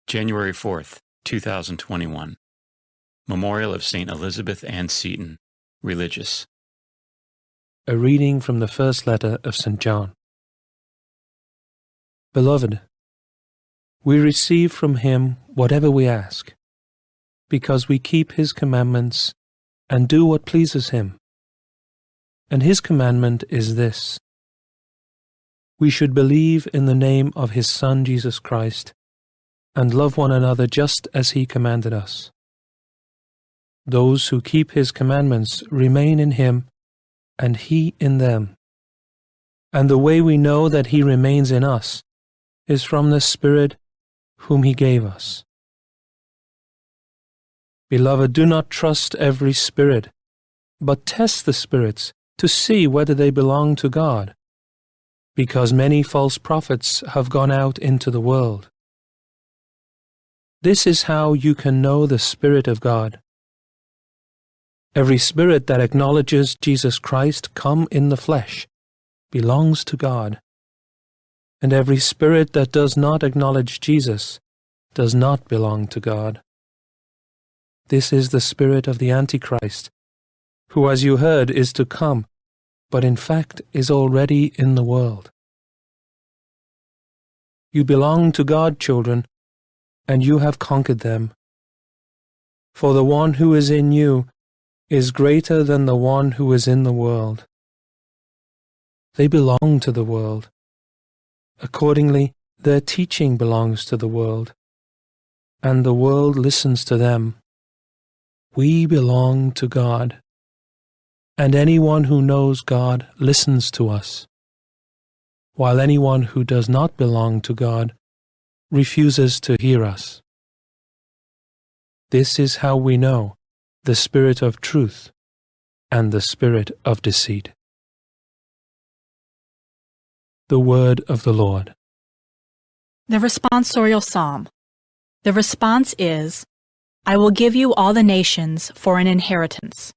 January 4th, 2021. Memorial of St. Elizabeth Ann Seton, Religious. A reading from the first letter of St. John. Beloved, we receive from him whatever we ask, because we keep his commandments and do what pleases him. And his commandment is this: we should believe in the name of his Son Jesus Christ and love one another just as he commanded us. Those who keep his commandments remain in him and he in them. And the way we know that he remains in us is from the Spirit whom he gave us. Beloved, do not trust every spirit, but test the spirits to see whether they belong to God, because many false prophets have gone out into the world. This is how you can know the Spirit of God. Every spirit that acknowledges Jesus Christ come in the flesh belongs to God, and every spirit that does not acknowledge Jesus does not belong to God. This is the spirit of the Antichrist, who, as you heard, is to come, but in fact is already in the world. You belong to God, children, and you have conquered them. For the one who is in you is greater than the one who is in the world. They belong to the world. Accordingly, their teaching belongs to the world, and the world listens to them. We belong to God, and anyone who knows God listens to us, while anyone who does not belong to God refuses to hear us. This is how we know the spirit of truth and the spirit of deceit. The word of the Lord. The responsorial psalm. The response is, I will give you all the nations for an inheritance.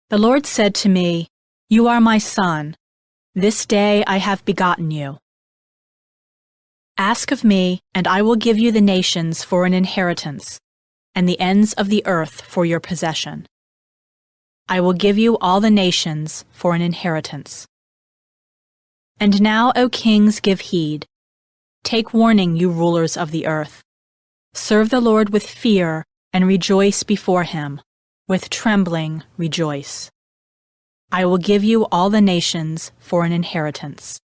The Lord said to me, You are my son. This day I have begotten you. Ask of me, and I will give you the nations for an inheritance, and the ends of the earth for your possession. I will give you all the nations for an inheritance. And now, O kings, give heed. Take warning, you rulers of the earth. Serve the Lord with fear, and rejoice before him. With trembling rejoice. I will give you all the nations for an inheritance.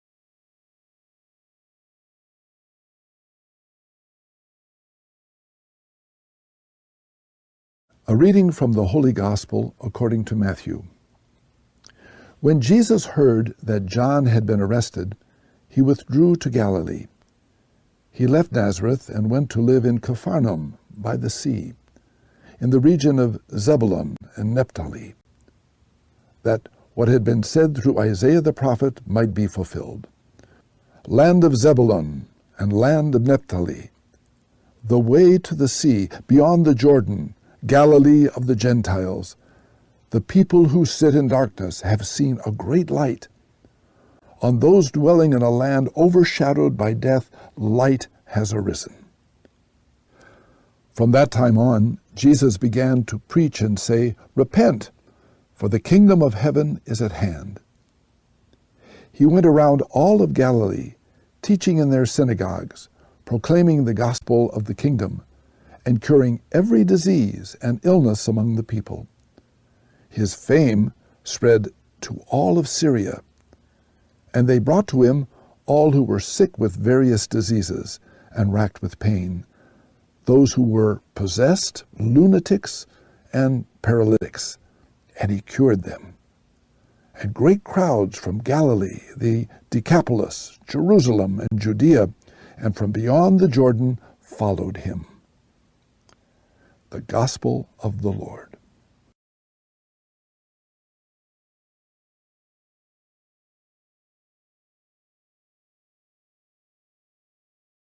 A reading from the Holy Gospel according to Matthew. When Jesus heard that John had been arrested, he withdrew to Galilee. He left Nazareth and went to live in Capharnaum by the sea, in the region of Zebulun and Naphtali, that what had been said through Isaiah the prophet might be fulfilled. Land of Zebulun and land of Naphtali, the way to the sea beyond the Jordan, Galilee of the Gentiles, the people who sit in darkness have seen a great light. On those dwelling in a land overshadowed by death, light has arisen. From that time on, Jesus began to preach and say, Repent, for the kingdom of heaven is at hand. He went around all of Galilee, teaching in their synagogues, proclaiming the gospel of the kingdom, and curing every disease and illness among the people. His fame spread to all of Syria, and they brought to him all who were sick with various diseases and racked with pain, those who were possessed, lunatics, and paralytics, and he cured them. And great crowds from Galilee, the Decapolis, Jerusalem, and Judea, and from beyond the Jordan followed him. The Gospel of the Lord.